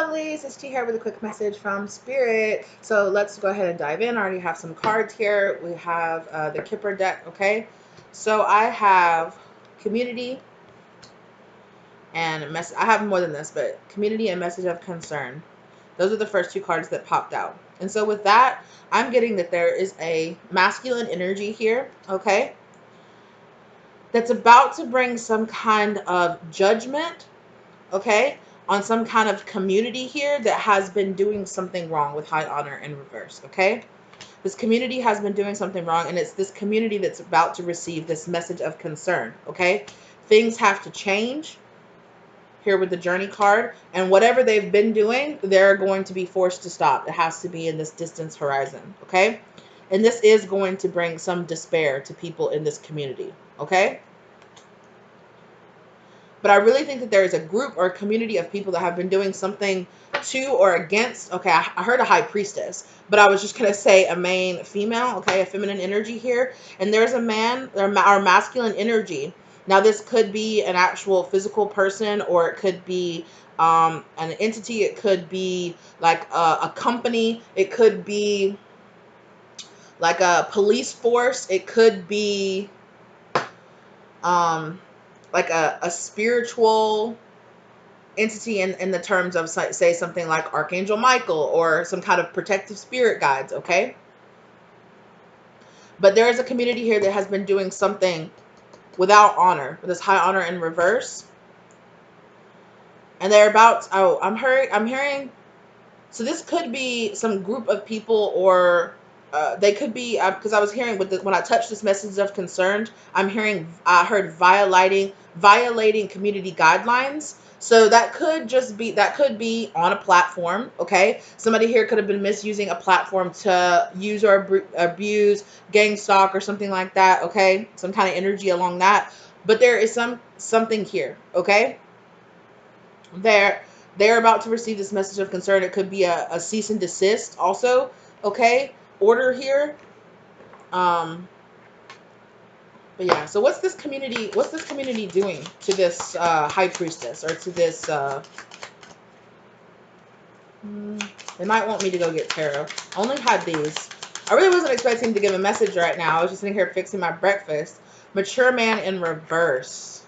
lovelies, it's T here with a quick message from Spirit. So let's go ahead and dive in. I already have some cards here. We have the Kipper deck, okay? So I have community and I have more than this, but community and message of concern. Those are the first two cards that popped out. And so with that, I'm getting that there is a masculine energy here, okay? That's about to bring some kind of judgment, okay, on some kind of community here that has been doing something wrong with high honor in reverse, okay? This community has been doing something wrong, and it's this community that's about to receive this message of concern, okay? Things have to change here with the journey card, and whatever they've been doing, they're going to be forced to stop. It has to be in this distance horizon, okay? And this is going to bring some despair to people in this community, okay? But I really think that there is a group or a community of people that have been doing something to or against. Okay, I heard a high priestess, but I was just going to say a main female, okay, a feminine energy here. And there's a man, or masculine energy. Now, this could be an actual physical person, or it could be an entity. It could be like a company. It could be like a police force. It could be like a spiritual entity in the terms of, say, something like Archangel Michael or some kind of protective spirit guides, okay? But there is a community here that has been doing something without honor, with this high honor in reverse. And they're about, oh, I'm hearing, so this could be some group of people, or they could be, because I was hearing when I touched this message of concern, I heard violating community guidelines. So that could be on a platform, okay? Somebody here could have been misusing a platform to use or abuse gang stalk or something like that, okay? Some kind of energy along that. But there is something here, okay? They're about to receive this message of concern. It could be a cease and desist also, okay? Order here. But yeah, so what's this community doing to this high priestess, or to this they might want me to go get tarot. I only had these. I really wasn't expecting to give a message right now. I was just sitting here fixing my breakfast. Mature man in reverse.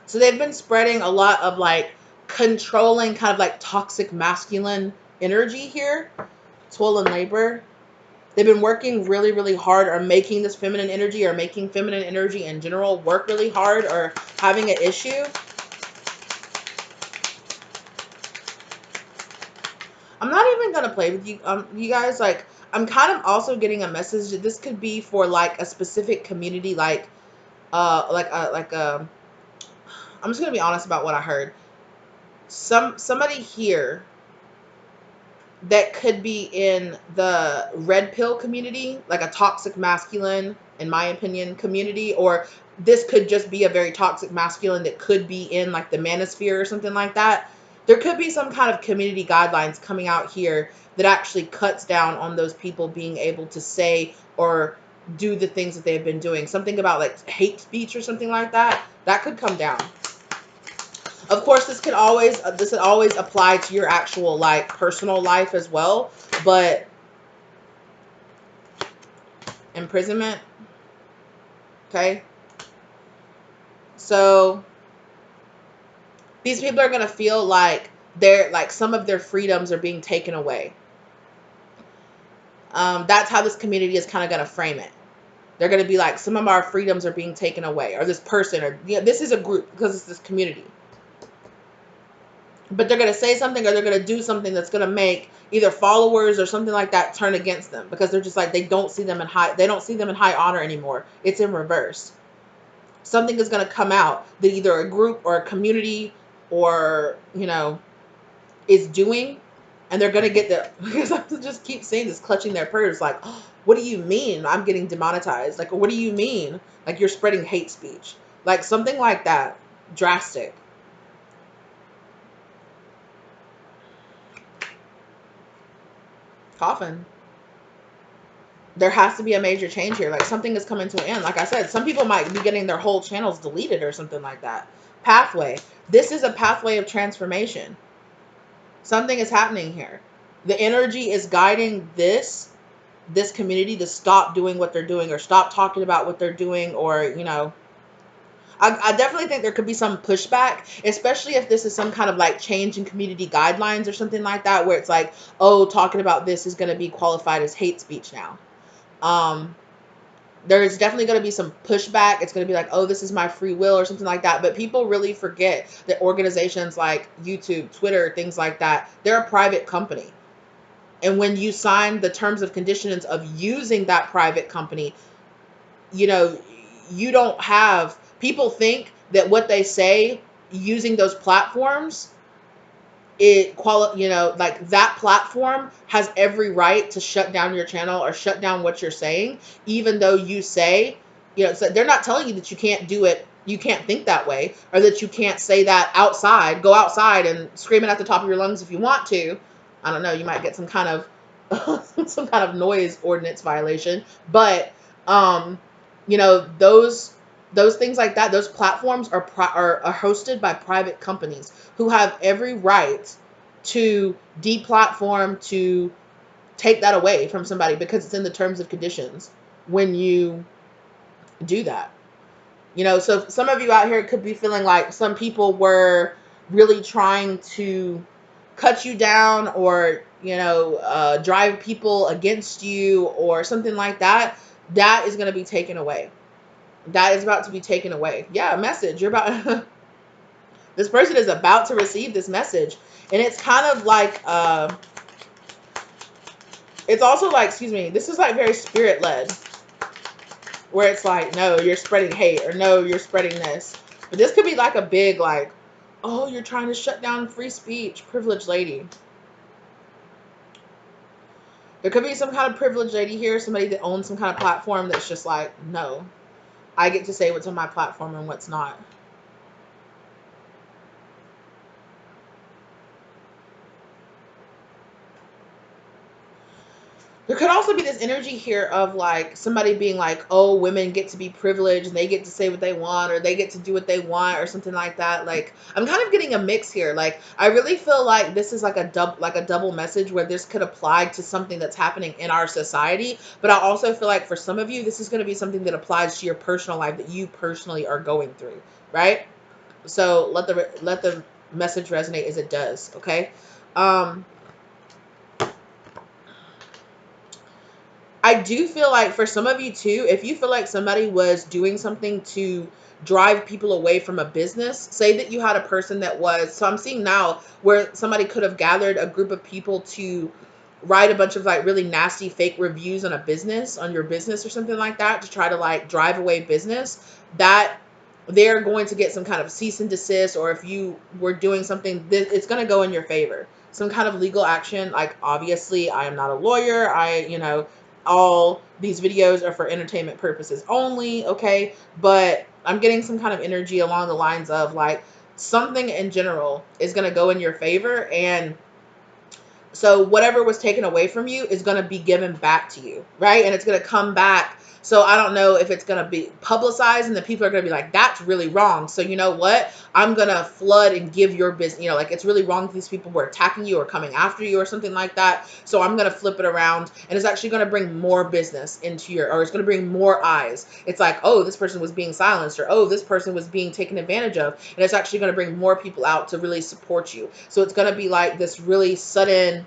So they've been spreading a lot of like controlling, kind of like toxic masculine energy here. Swollen labor. They've been working really, really hard, or making this feminine energy, or making feminine energy in general work really hard, or having an issue. I'm not even gonna play with you, you guys. Like, I'm kind of also getting a message that this could be for like a specific community, like I'm just gonna be honest about what I heard. Somebody here that could be in the red pill community, like a toxic masculine, in my opinion, community, or this could just be a very toxic masculine that could be in like the manosphere or something like that. There could be some kind of community guidelines coming out here that actually cuts down on those people being able to say or do the things that they've been doing. Something about like hate speech or something like that. That could come down. Of course, this could always apply to your actual like personal life as well, but imprisonment, okay? So these people are going to feel like some of their freedoms are being taken away. That's how this community is kind of going to frame it. They're going to be like, some of our freedoms are being taken away, or this person, or this is a group because it's this community. But they're going to say something, or they're going to do something that's going to make either followers or something like that turn against them, because they're just like, they don't see them in high honor anymore. It's in reverse. Something is going to come out that either a group or a community or, is doing, and they're going to get the, because I just keep saying this, clutching their pearls, like, oh, what do you mean I'm getting demonetized? Like, what do you mean? Like, you're spreading hate speech? Like, something like that. Drastic. Coffin. there has to be a major change here. Like something is coming to an end. Like I said, some people might be getting their whole channels deleted or something like that. Pathway. This is a pathway of transformation. Something is happening here. The energy is guiding this community to stop doing what they're doing, or stop talking about what they're doing, or, you know, I definitely think there could be some pushback, especially if this is some kind of like change in community guidelines or something like that, where it's like, oh, talking about this is going to be qualified as hate speech now. There's definitely going to be some pushback. It's going to be like, oh, this is my free will or something like that. But people really forget that organizations like YouTube, Twitter, things like that, they're a private company. And when you sign the terms of conditions of using that private company, you know, you don't have, people think that what they say using those platforms, you know, like that platform has every right to shut down your channel or shut down what you're saying, even though you say, you know, so they're not telling you that you can't do it, you can't think that way, or that you can't say that outside, go outside and scream it at the top of your lungs if you want to. I don't know, you might get some kind of some kind of noise ordinance violation, but you know, those things like that, those platforms are hosted by private companies who have every right to deplatform, to take that away from somebody, because it's in the terms of conditions when you do that. You know, so some of you out here could be feeling like some people were really trying to cut you down, or, you know, drive people against you or something like that. That is going to be taken away. That is about to be taken away. Yeah, a message. You're about this person is about to receive this message. And it's kind of like it's also like, excuse me, this is like very spirit led, where it's like, no, you're spreading hate, or no, you're spreading this. But this could be like a big, like, oh, you're trying to shut down free speech, privileged lady. There could be some kind of privileged lady here, somebody that owns some kind of platform that's just like, no, I get to say what's on my platform and what's not. There could also be this energy here of like somebody being like, oh, women get to be privileged and they get to say what they want, or they get to do what they want, or something like that. Like, I'm kind of getting a mix here. Like, I really feel like this is like a double message, where this could apply to something that's happening in our society. But I also feel like for some of you, this is going to be something that applies to your personal life, that you personally are going through, right? So let the message resonate as it does. Okay. I do feel like for some of you too, if you feel like somebody was doing something to drive people away from a business, say that you had a person that was, so I'm seeing now where somebody could have gathered a group of people to write a bunch of like really nasty fake reviews on a business, on your business or something like that, to try to like drive away business, that they're going to get some kind of cease and desist, or if you were doing something, it's going to go in your favor. Some kind of legal action. Like, obviously, I am not a lawyer. You know, all these videos are for entertainment purposes only, okay? But I'm getting some kind of energy along the lines of like something in general is going to go in your favor, and so whatever was taken away from you is going to be given back to you, right? And it's going to come back. So I don't know if it's going to be publicized and the people are going to be like, that's really wrong. So you know what? I'm going to flood and give your business, you know, like, it's really wrong that these people were attacking you or coming after you or something like that. So I'm going to flip it around, and it's actually going to bring more business into or it's going to bring more eyes. It's like, oh, this person was being silenced, or, oh, this person was being taken advantage of. And it's actually going to bring more people out to really support you. So it's going to be like this really sudden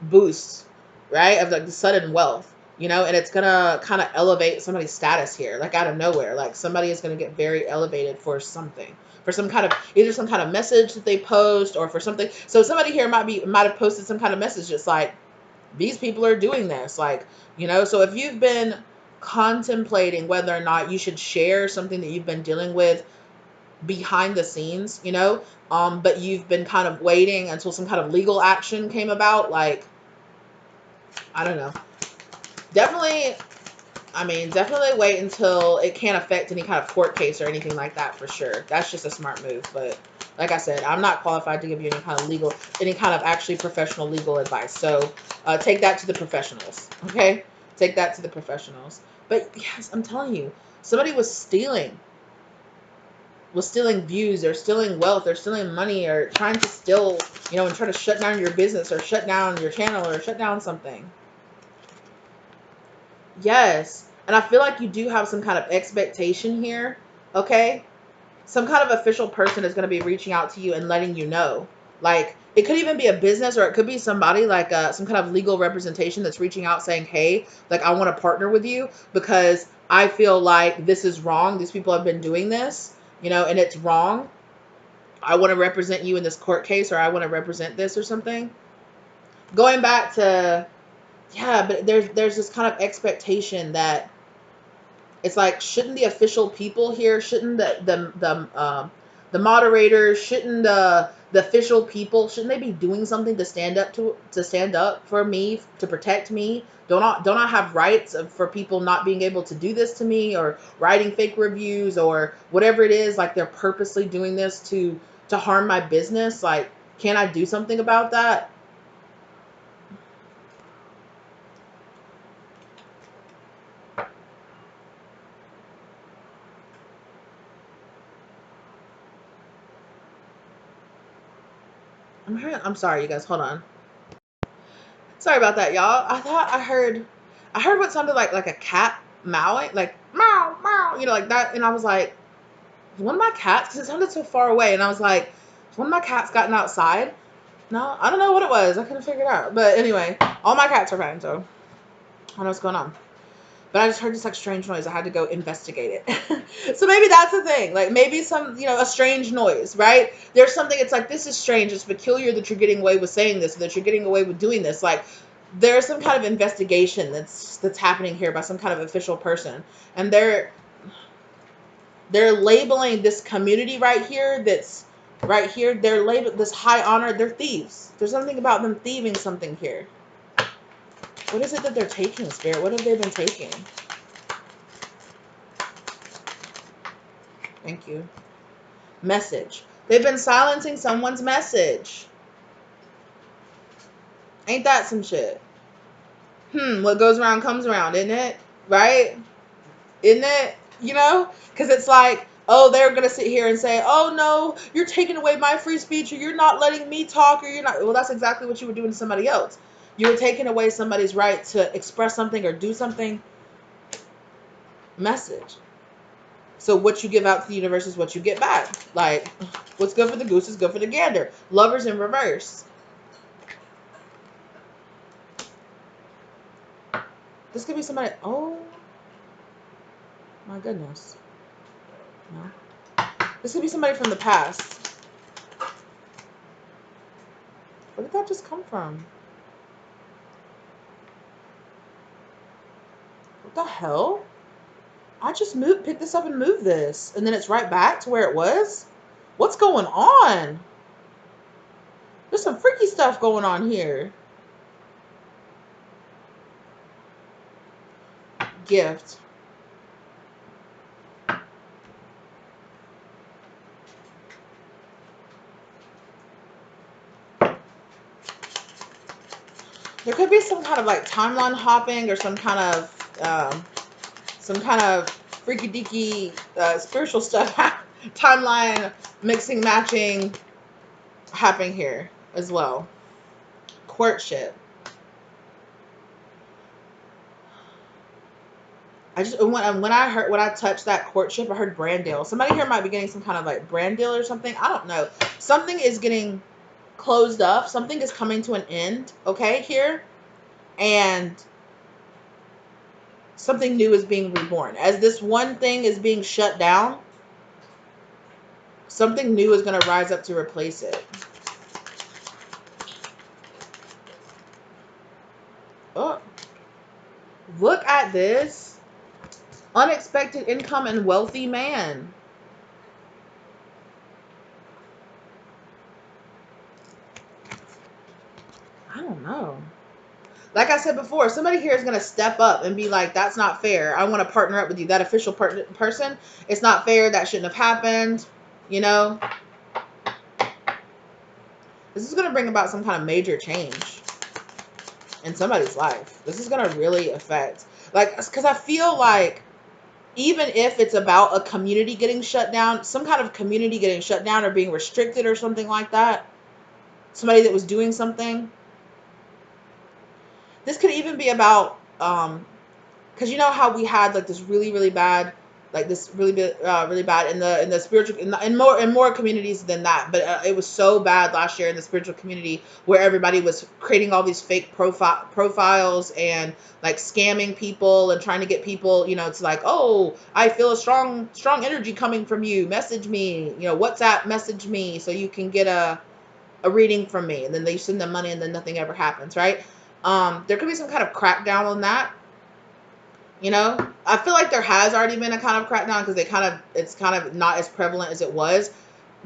boost, right? Of like the sudden wealth, you know, and it's gonna kind of elevate somebody's status here, like out of nowhere. Like, somebody is gonna get very elevated for something, for some kind of, either some kind of message that they post, or for something. So somebody here might have posted some kind of message that's like, these people are doing this, like, you know. So if you've been contemplating whether or not you should share something that you've been dealing with behind the scenes, you know, but you've been kind of waiting until some kind of legal action came about, like, I don't know. Definitely, I mean, definitely wait until it can't affect any kind of court case or anything like that, for sure. That's just a smart move. But like I said, I'm not qualified to give you any kind of actually professional legal advice. So take that to the professionals, okay? Take that to the professionals. But yes, I'm telling you, somebody was stealing views or stealing wealth or stealing money or trying to steal, and try to shut down your business or shut down your channel or shut down something. Yes. And I feel like you do have some kind of expectation here. Okay. Some kind of official person is going to be reaching out to you and letting you know. Like, it could even be a business, or it could be somebody like some kind of legal representation that's reaching out saying, hey, like, I want to partner with you because I feel like this is wrong. These people have been doing this, and it's wrong. I want to represent you in this court case, or I want to represent this or something. Going back to, yeah, but there's this kind of expectation that it's like, shouldn't the official people here, shouldn't the moderators, shouldn't the official people, shouldn't they be doing something to stand up for me, to protect me? Don't I have rights for people not being able to do this to me, or writing fake reviews, or whatever it is? Like, they're purposely doing this to harm my business. Like, can't I do something about that? I'm sorry, you guys. Hold on. Sorry about that, y'all. I thought I heard what sounded like a cat meowing, like meow meow, like that, and I was like, one of my cats, because it sounded so far away, and I was like, one of my cats gotten outside. No, I don't know what it was. I couldn't figure it out. But anyway, all my cats are fine, so I don't know what's going on. But I just heard this like strange noise. I had to go investigate it. So maybe that's the thing. Like, maybe some, a strange noise, right? There's something, it's like, this is strange. It's peculiar that you're getting away with saying this, that you're getting away with doing this. Like, there's some kind of investigation that's happening here by some kind of official person. And they're labeling this community right here, they're labeled this high honor, they're thieves. There's something about them thieving something here. What is it that they're taking, Spirit? What have they been taking? Thank you. Message. They've been silencing someone's message. Ain't that some shit? What goes around comes around, isn't it? Right? Isn't it? Because it's like, oh, they're going to sit here and say, oh, no, you're taking away my free speech, or you're not letting me talk, or you're not. Well, that's exactly what you were doing to somebody else. You were taking away somebody's right to express something or do something. Message. So what you give out to the universe is what you get back. Like, what's good for the goose is good for the gander. Lovers in reverse. This could be somebody. Oh, my goodness. No. This could be somebody from the past. Where did that just come from? What the hell? I just picked this up and moved this. And then it's right back to where it was? What's going on? There's some freaky stuff going on here. Gift. There could be some kind of like timeline hopping, or some kind of freaky deaky spiritual stuff, timeline mixing, matching happening here as well. Courtship. When I touched that courtship, I heard brand deal. Somebody here might be getting some kind of like brand deal or something. I don't know. Something is getting closed up. Something is coming to an end. Okay, here, and something new is being reborn. As this one thing is being shut down, something new is going to rise up to replace it. Oh, look at this. Unexpected income and wealthy man. I don't know. Like I said before, somebody here is going to step up and be like, that's not fair. I want to partner up with you. That official person, it's not fair. That shouldn't have happened. This is going to bring about some kind of major change. in somebody's life. This is going to really affect, like, because I feel like even if it's about a community getting shut down, some kind of community getting shut down or being restricted or something like that, somebody that was doing something, this could even be about, because you know how we had like this really really bad, like this really bad in the spiritual, in more communities than that, but it was so bad last year in the spiritual community where everybody was creating all these fake profiles and like scamming people and trying to get people, you know, it's like, oh, I feel a strong energy coming from you, message me, you know, WhatsApp message me so you can get a reading from me, and then they send them money and then nothing ever happens, right? There could be some kind of crackdown on that. You know, I feel like there has already been a kind of crackdown because it's kind of not as prevalent as it was.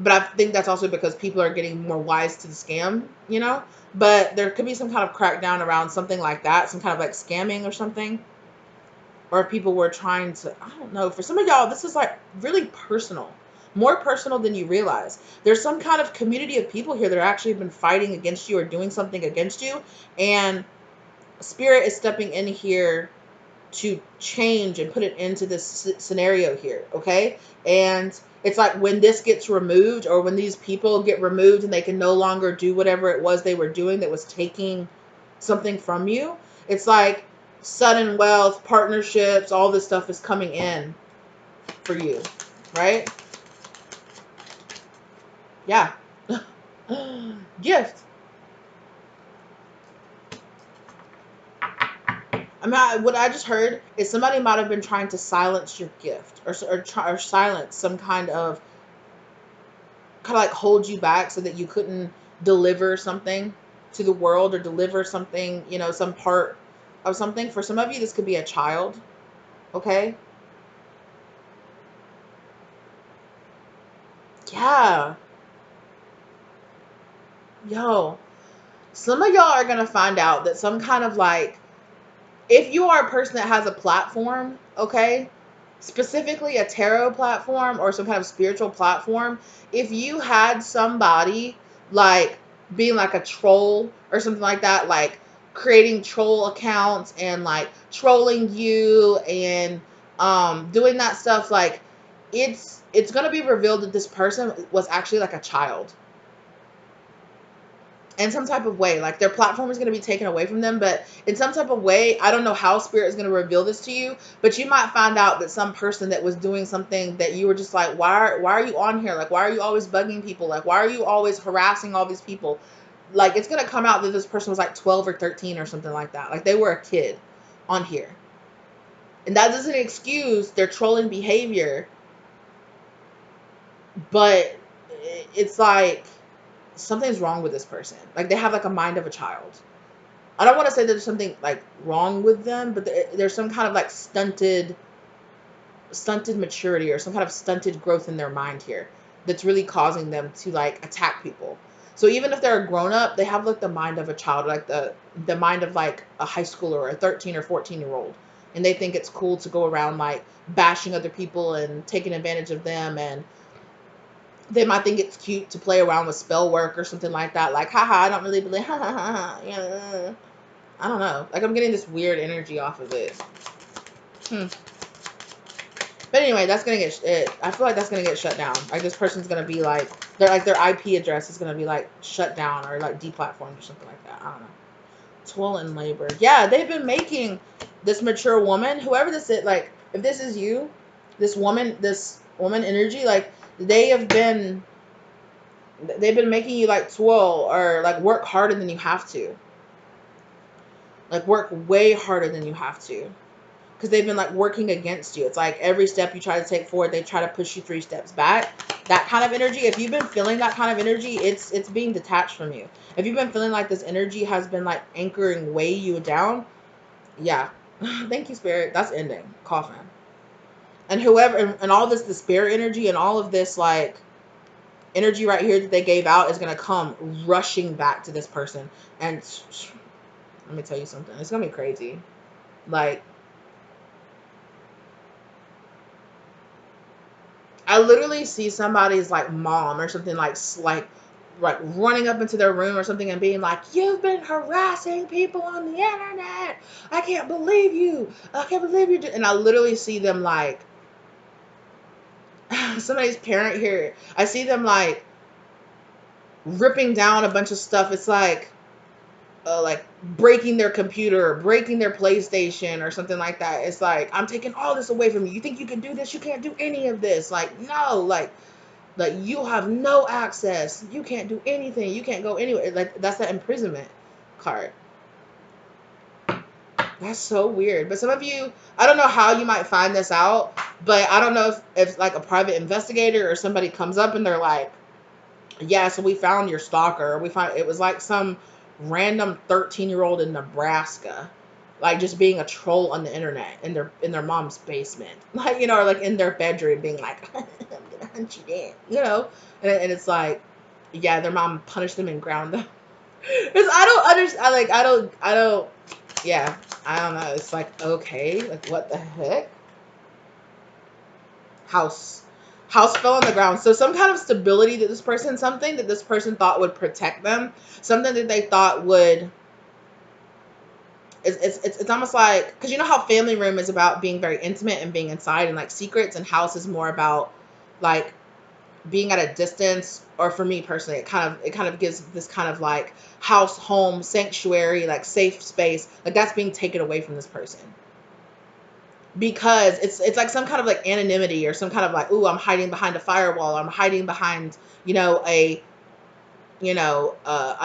But I think that's also because people are getting more wise to the scam, you know. But there could be some kind of crackdown around something like that, some kind of like scamming or something. Or if people were trying to, I don't know. For some of y'all, this is like really personal, more personal than you realize. There's some kind of community of people here that are actually been fighting against you or doing something against you. And Spirit is stepping in here to change and put it into this scenario here, okay? And it's like when this gets removed, or when these people get removed and they can no longer do whatever it was they were doing that was taking something from you, it's like sudden wealth, partnerships, all this stuff is coming in for you, right? Yeah. Gift. I mean, what I just heard is somebody might have been trying to silence your gift, or silence some kind of like hold you back so that you couldn't deliver something to the world, or deliver something, you know, some part of something. For some of you, this could be a child, okay? Yeah. Yo, some of y'all are going to find out that some kind of like, if you are a person that has a platform, okay, specifically a tarot platform or some kind of spiritual platform, if you had somebody like being like a troll or something like that, like creating troll accounts and like trolling you and doing that stuff, like it's going to be revealed that this person was actually like a child in some type of way. Like their platform is going to be taken away from them, but in some type of way, I don't know how Spirit is going to reveal this to you, but you might find out that some person that was doing something that you were just like, why are you on here? Like, why are you always bugging people? Like, why are you always harassing all these people? Like, it's going to come out that this person was like 12 or 13 or something like that. Like, they were a kid on here. And that doesn't excuse their trolling behavior, but it's like something's wrong with this person. Like, they have like a mind of a child. I don't want to say there's something like wrong with them, but there's some kind of like stunted maturity or some kind of stunted growth in their mind here that's really causing them to like attack people. So even if they're a grown up, they have like the mind of a child, like the mind of like a high schooler or a 13 or 14-year-old. And they think it's cool to go around like bashing other people and taking advantage of them, and they might think it's cute to play around with spell work or something like that. Like, haha, I don't really believe, ha ha ha ha. Yeah. I don't know. Like, I'm getting this weird energy off of it. But anyway, that's gonna get. I feel like that's gonna get shut down. Like, this person's gonna be like, their IP address is gonna be like shut down or like deplatformed or something like that. I don't know. Toil and labor. Yeah, they've been making this mature woman, whoever this is. Like, if this is you, this woman energy, like they've been making you like toil or like work harder than you have to. Like, work way harder than you have to. Because they've been like working against you. It's like every step you try to take forward, they try to push you 3 steps back. That kind of energy, if you've been feeling that kind of energy, it's being detached from you. If you've been feeling like this energy has been like anchoring way you down, yeah. Thank you, Spirit. That's ending. Coffin. And whoever, and all this, the spirit energy and all of this like energy right here that they gave out is going to come rushing back to this person. And let me tell you something. It's going to be crazy. Like, I literally see somebody's like mom or something like like running up into their room or something and being like, "You've been harassing people on the internet. I can't believe you. I can't believe you." And I literally see them like somebody's parent here. I see them like ripping down a bunch of stuff. It's like breaking their computer, or breaking their PlayStation or something like that. It's like, I'm taking all this away from you. You think you can do this? You can't do any of this. Like, no, like you have no access. You can't do anything. You can't go anywhere. Like, that's that imprisonment card. That's so weird. But some of you, I don't know how you might find this out, but I don't know if like a private investigator or somebody comes up and they're like, yeah, so we found your stalker. We found it was like some random 13-year-old in Nebraska, like just being a troll on the internet in their mom's basement, like, you know, or like in their bedroom, being like, I'm gonna hunt you down, you know, and it's like, yeah, their mom punished them and ground them. Because I don't understand, like I don't, yeah, I don't know. It's like, okay, like what the heck? House. House fell on the ground. So some kind of stability that this person, something that this person thought would protect them, something that they thought would, it's almost like, because you know how family room is about being very intimate and being inside and like secrets, and house is more about like being at a distance. Or for me personally, it kind of gives this kind of like house, home, sanctuary, like safe space, like that's being taken away from this person, because it's like some kind of like anonymity, or some kind of like, ooh, I'm hiding behind a firewall, I'm hiding behind, you know, an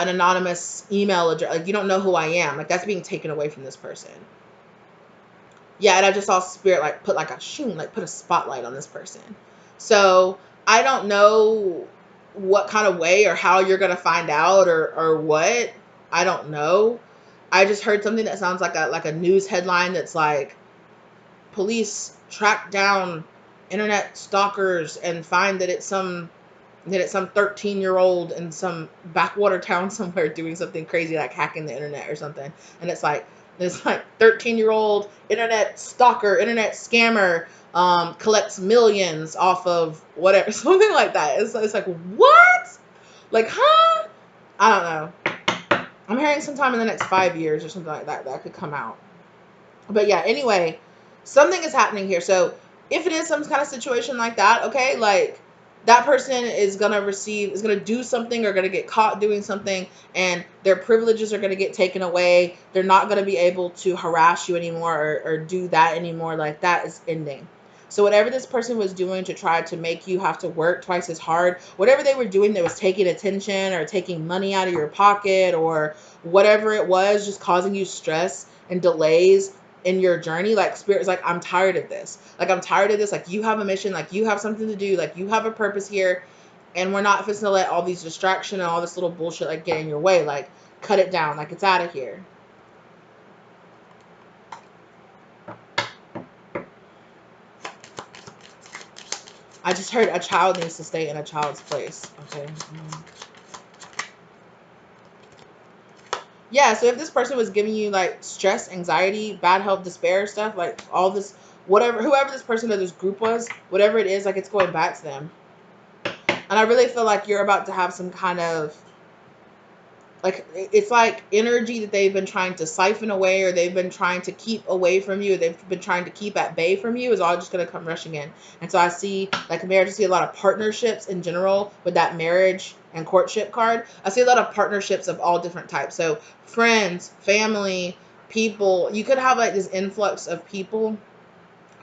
anonymous email address, like you don't know who I am, like that's being taken away from this person. Yeah, and I just saw spirit like put like a shoom, like put a spotlight on this person. So I don't know what kind of way or how you're gonna find out, or what. I don't know. I just heard something that sounds like a news headline that's like, police track down internet stalkers and find that it's some 13-year-old in some backwater town somewhere doing something crazy like hacking the internet or something. And it's like 13-year-old internet stalker, internet scammer, collects millions off of whatever, something like that. It's like, what? Like, huh? I don't know. I'm hearing sometime in the next 5 years or something like that that could come out. But yeah, anyway, something is happening here. So if it is some kind of situation like that, okay, like that person is gonna do something, or gonna get caught doing something, and their privileges are gonna get taken away. They're not gonna be able to harass you anymore, or do that anymore. Like that is ending. So whatever this person was doing to try to make you have to work twice as hard, whatever they were doing that was taking attention or taking money out of your pocket, or whatever it was, just causing you stress and delays in your journey, like spirit's like, I'm tired of this. Like, I'm tired of this. Like, you have a mission, like you have something to do, like you have a purpose here, and we're not supposed to let all these distraction and all this little bullshit like get in your way. Like, cut it down. Like, it's out of here. I just heard a child needs to stay in a child's place. Okay. Yeah, so if this person was giving you like stress, anxiety, bad health, despair stuff, like all this, whatever, whoever this person or this group was, whatever it is, like it's going back to them. And I really feel like you're about to have some kind of, like, it's like energy that they've been trying to siphon away, or they've been trying to keep away from you, they've been trying to keep at bay from you, is all just going to come rushing in. And so I see like marriage, I see a lot of partnerships in general with that marriage and courtship card. I see a lot of partnerships of all different types. So friends, family, people, you could have like this influx of people.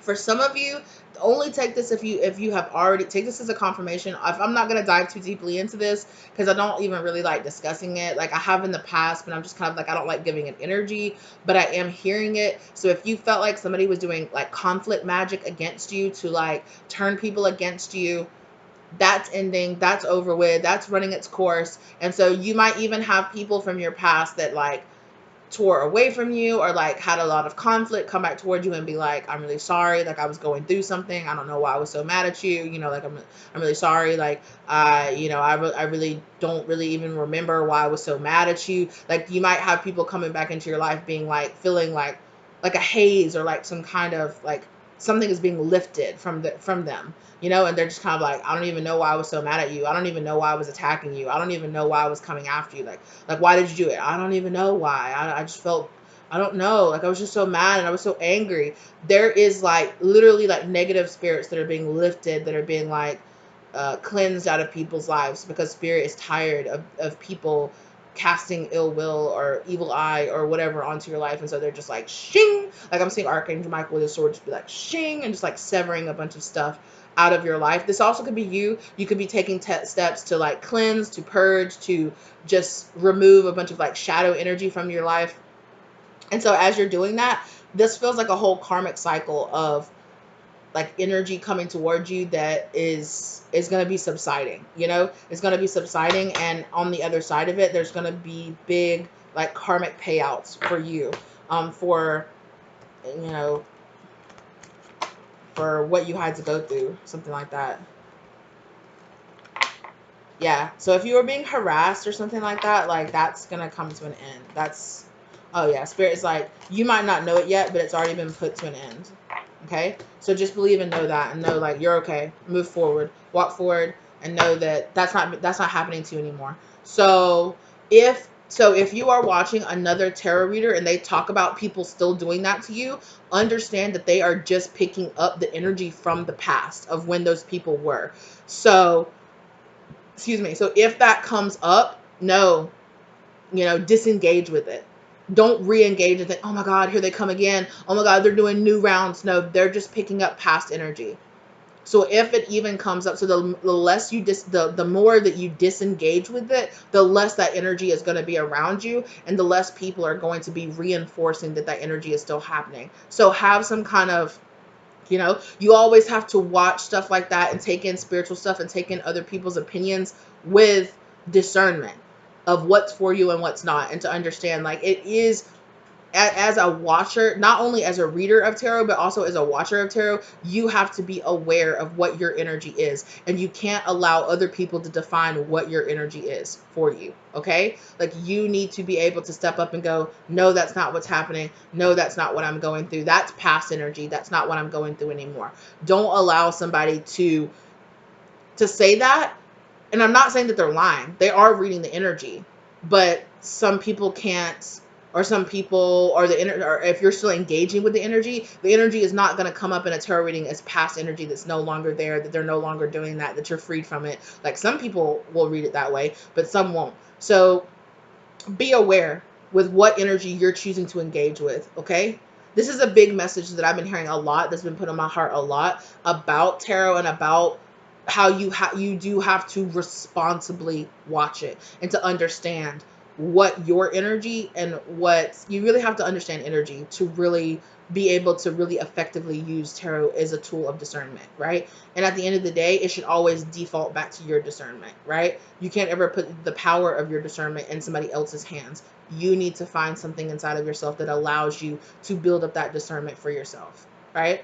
For some of you, only take this if you have already, take this as a confirmation. I'm not going to dive too deeply into this, because I don't even really like discussing it. Like I have in the past, but I'm just kind of like, I don't like giving it energy, but I am hearing it. So if you felt like somebody was doing like conflict magic against you to like turn people against you, that's ending, that's over with, that's running its course. And so you might even have people from your past that like tore away from you, or like had a lot of conflict, come back towards you and be like, I'm really sorry, like I was going through something, I don't know why I was so mad at you, like I'm really sorry, like I really don't really even remember why I was so mad at you. Like you might have people coming back into your life being like, feeling like a haze, or like some kind of like something is being lifted from them, you know, and they're just kind of like, I don't even know why I was so mad at you. I don't even know why I was attacking you. I don't even know why I was coming after you. Like why did you do it? I don't even know why. I just felt, I don't know. Like I was just so mad and I was so angry. There is like literally like negative spirits that are being lifted, that are being like cleansed out of people's lives, because spirit is tired of people casting ill will or evil eye or whatever onto your life. And so they're just like shing, like I'm seeing Archangel Michael with his sword just be like shing, and just like severing a bunch of stuff out of your life. This also could be you could be taking steps to like cleanse, to purge, to just remove a bunch of like shadow energy from your life. And so as you're doing that, this feels like a whole karmic cycle of like energy coming towards you that is going to be subsiding, you know, it's going to be subsiding. And on the other side of it, there's going to be big like karmic payouts for you, for, you know, for what you had to go through, something like that. Yeah, so if you were being harassed or something like that, like that's gonna come to an end. That's, oh yeah, spirit is like, you might not know it yet, but it's already been put to an end. Okay, so just believe and know that, and know like you're okay. Move forward, walk forward, and know that that's not happening to you anymore. So if you are watching another tarot reader and they talk about people still doing that to you, understand that they are just picking up the energy from the past of when those people were. So excuse me. So if that comes up, no, you know, disengage with it. Don't re-engage and think, oh my God, here they come again. Oh my God, they're doing new rounds. No, they're just picking up past energy. So if it even comes up, so the less you the more that you disengage with it, the less that energy is going to be around you, and the less people are going to be reinforcing that that energy is still happening. So have some kind of, you know, you always have to watch stuff like that and take in spiritual stuff and take in other people's opinions with discernment of what's for you and what's not. And to understand, like, it is, as a watcher, not only as a reader of tarot, but also as a watcher of tarot, you have to be aware of what your energy is. And you can't allow other people to define what your energy is for you. Okay? Like, you need to be able to step up and go, no, that's not what's happening. No, that's not what I'm going through. That's past energy. That's not what I'm going through anymore. Don't allow somebody to say that. And I'm not saying that they're lying. They are reading the energy, but some people can't, or some people, or or if you're still engaging with the energy is not going to come up in a tarot reading as past energy that's no longer there, that they're no longer doing that, that you're freed from it. Like, some people will read it that way, but some won't. So be aware with what energy you're choosing to engage with. Okay, this is a big message that I've been hearing a lot, that's been put on my heart a lot, about tarot and about how you do have to responsibly watch it, and to understand what your energy, and what you really have to understand energy to really be able to really effectively use tarot as a tool of discernment, right? And at the end of the day, it should always default back to your discernment, right? You can't ever put the power of your discernment in somebody else's hands. You need to find something inside of yourself that allows you to build up that discernment for yourself, right?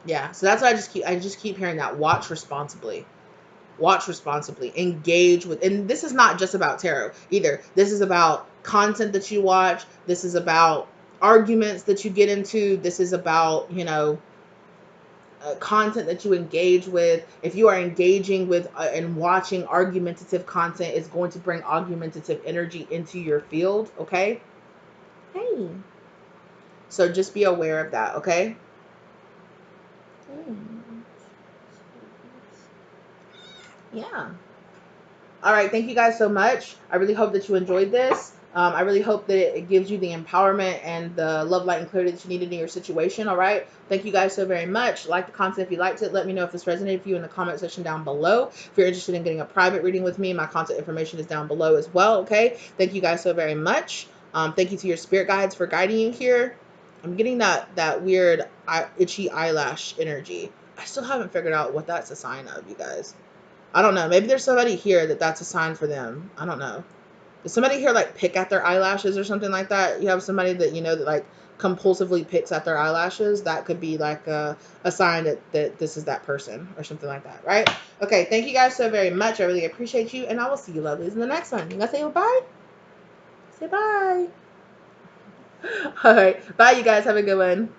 Yeah, so that's why I just keep hearing that. Watch responsibly. Watch responsibly. Engage with, and this is not just about tarot either. This is about content that you watch. This is about arguments that you get into. This is about, you know, content that you engage with. If you are engaging with and watching argumentative content, it's going to bring argumentative energy into your field. Okay. Hey. So just be aware of that. Okay. Yeah. All right. Thank you guys so much. I really hope that you enjoyed this. I really hope that it gives you the empowerment and the love, light, and clarity that you needed in your situation. All right. Thank you guys so very much. Like the content if you liked it. Let me know if this resonated for you in the comment section down below. If you're interested in getting a private reading with me, my contact information is down below as well. Okay. Thank you guys so very much. Thank you to your spirit guides for guiding you here. I'm getting that weird itchy eyelash energy. I still haven't figured out what that's a sign of, you guys. I don't know. Maybe there's somebody here that's a sign for them. I don't know. Does somebody here like pick at their eyelashes or something like that? You have somebody that you know that like compulsively picks at their eyelashes. That could be like a sign that this is that person or something like that, right? Okay, thank you guys so very much. I really appreciate you, and I will see you lovelies in the next one. You guys say bye? Say bye. All right. Bye, you guys. Have a good one.